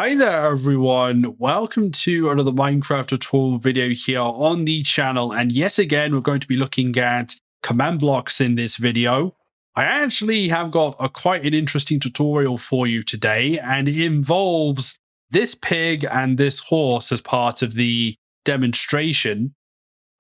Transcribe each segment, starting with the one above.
Hi there everyone, welcome to another Minecraft tutorial video here on the channel, and yet again we're going to be looking at command blocks in this video. I actually have got quite an interesting tutorial for you today, and it involves this pig and this horse as part of the demonstration.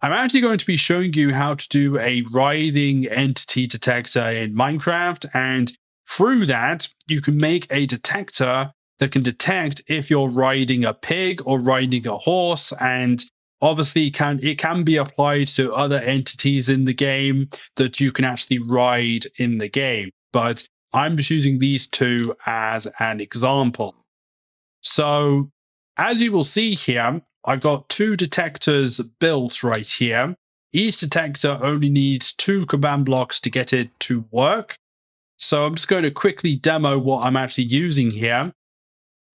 I'm actually going to be showing you how to do a riding entity detector in Minecraft, and through that you can make a detector that can detect if you're riding a pig or riding a horse, and obviously it can be applied to other entities in the game that you can actually ride in the game. But I'm just using these two as an example. So as you will see here, I've got two detectors built right here. Each detector only needs 2 command blocks to get it to work. So I'm just going to quickly demo what I'm actually using here.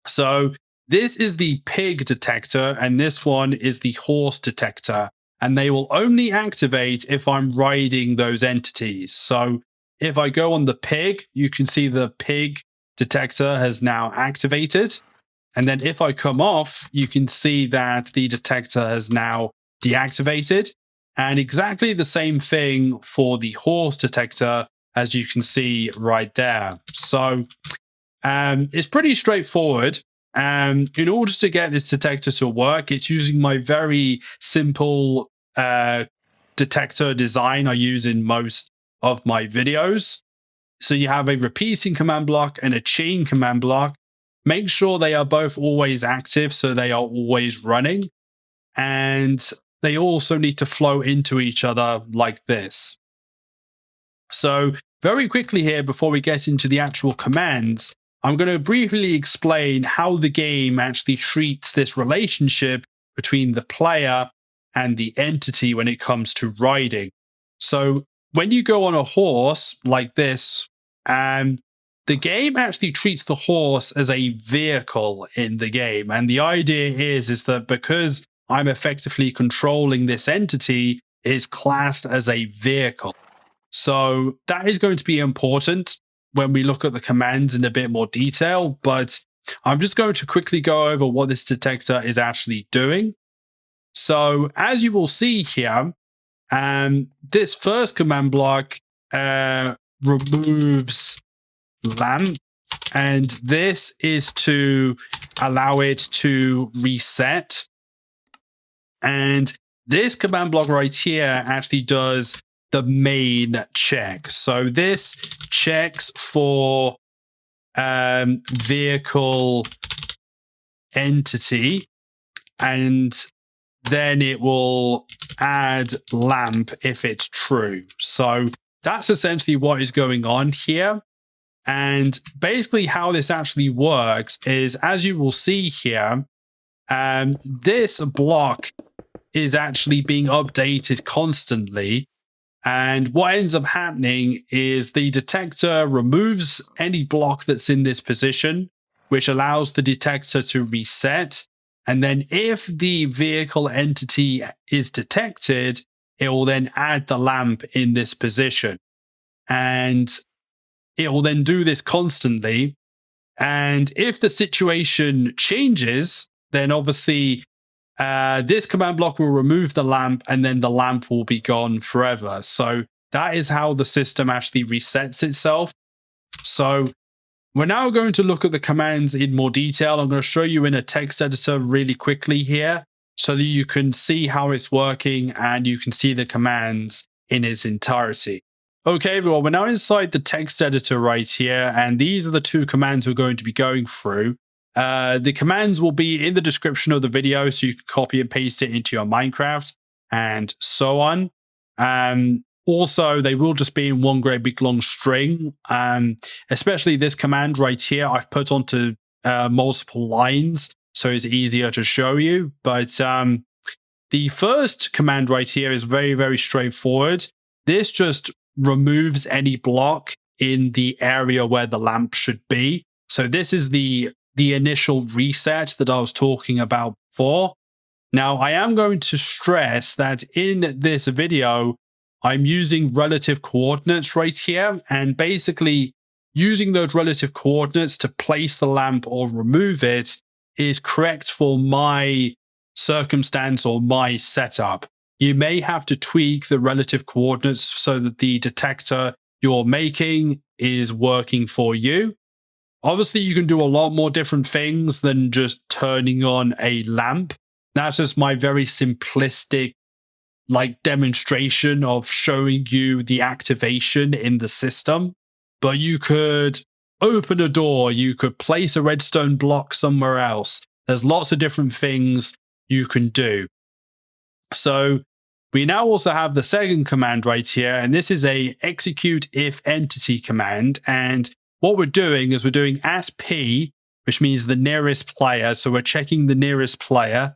So this is the pig detector, and this one is the horse detector, and they will only activate if I'm riding those entities. So if I go on the pig, you can see the pig detector has now activated. And then if I come off, you can see that the detector has now deactivated. And exactly the same thing for the horse detector, as you can see right there. So it's pretty straightforward. In order to get this detector to work, it's using my very simple detector design I use in most of my videos. So you have a repeating command block and a chain command block. Make sure they are both always active, so they are always running. And they also need to flow into each other like this. So very quickly here, before we get into the actual commands, I'm going to briefly explain how the game actually treats this relationship between the player and the entity when it comes to riding. So when you go on a horse like this, the game actually treats the horse as a vehicle in the game. And the idea is that because I'm effectively controlling this entity, it is classed as a vehicle. So that is going to be important when we look at the commands in a bit more detail, but I'm just going to quickly go over what this detector is actually doing. So as you will see here, this first command block removes lamp, and this is to allow it to reset. And this command block right here actually does the main check. So this checks for vehicle entity, and then it will add lamp if it's true. So that's essentially what is going on here. And basically how this actually works is, as you will see here, this block is actually being updated constantly. And what ends up happening is the detector removes any block that's in this position, which allows the detector to reset. And then if the vehicle entity is detected, it will then add the lamp in this position. And it will then do this constantly. And if the situation changes, then obviously this command block will remove the lamp, and then the lamp will be gone forever. So that is how the system actually resets itself. So we're now going to look at the commands in more detail. I'm going to show you in a text editor really quickly here so that you can see how it's working and you can see the commands in its entirety. Okay, everyone, we're now inside the text editor right here, and these are the 2 commands we're going to be going through. The commands will be in the description of the video, so you can copy and paste it into your Minecraft and so on. Also, they will just be in one great big long string. Especially this command right here, I've put onto multiple lines, so it's easier to show you. But the first command right here is very, very straightforward. This just removes any block in the area where the lamp should be. So this is the initial reset that I was talking about before. Now, I am going to stress that in this video, I'm using relative coordinates right here, and basically using those relative coordinates to place the lamp or remove it is correct for my circumstance or my setup. You may have to tweak the relative coordinates so that the detector you're making is working for you. Obviously, you can do a lot more different things than just turning on a lamp. That's just my very simplistic demonstration of showing you the activation in the system. But you could open a door, you could place a redstone block somewhere else. There's lots of different things you can do. So we now also have the second command right here, and this is a execute if entity command. And what we're doing is we're doing ASP, which means the nearest player. So we're checking the nearest player,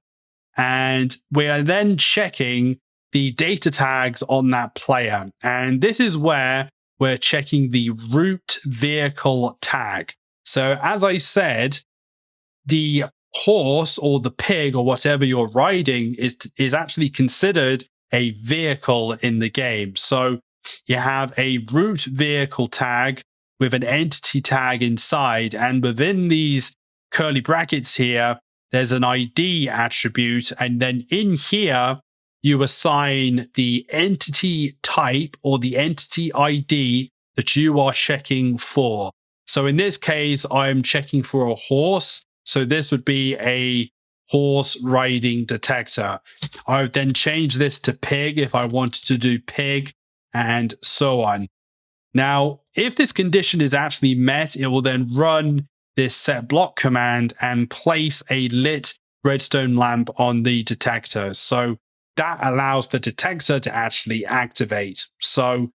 and we are then checking the data tags on that player. And this is where we're checking the RootVehicle tag. So as I said, the horse or the pig or whatever you're riding is actually considered a vehicle in the game. So you have a RootVehicle tag with an entity tag inside, and within these curly brackets here, there's an ID attribute, and then in here, you assign the entity type or the entity ID that you are checking for. So in this case, I'm checking for a horse. So this would be a horse riding detector. I would then change this to pig if I wanted to do pig, and so on. Now, if this condition is actually met, it will then run this setblock command and place a lit redstone lamp on the detector. So that allows the detector to actually activate. So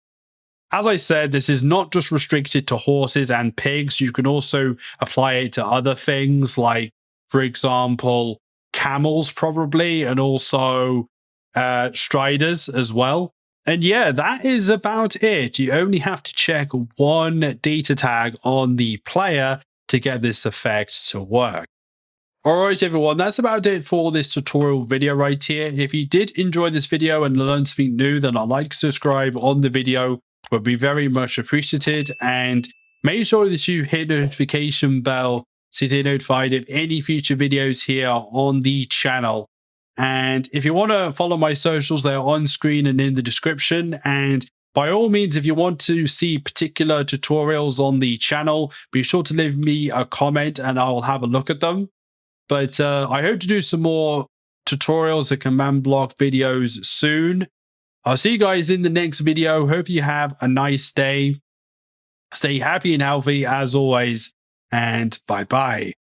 as I said, this is not just restricted to horses and pigs. You can also apply it to other things like, for example, camels probably, and also striders as well. And yeah, that is about it. You only have to check one data tag on the player to get this effect to work. Alright everyone, that's about it for this tutorial video right here. If you did enjoy this video and learn something new, then I'd like to subscribe on the video. Would be very much appreciated, and make sure that you hit the notification bell to stay notified of any future videos here on the channel. And if you want to follow my socials, they're on screen and in the description. And by all means, if you want to see particular tutorials on the channel, be sure to leave me a comment and I'll have a look at them. But I hope to do some more tutorials and command block videos soon. I'll see you guys in the next video. Hope you have a nice day. Stay happy and healthy as always, and bye-bye.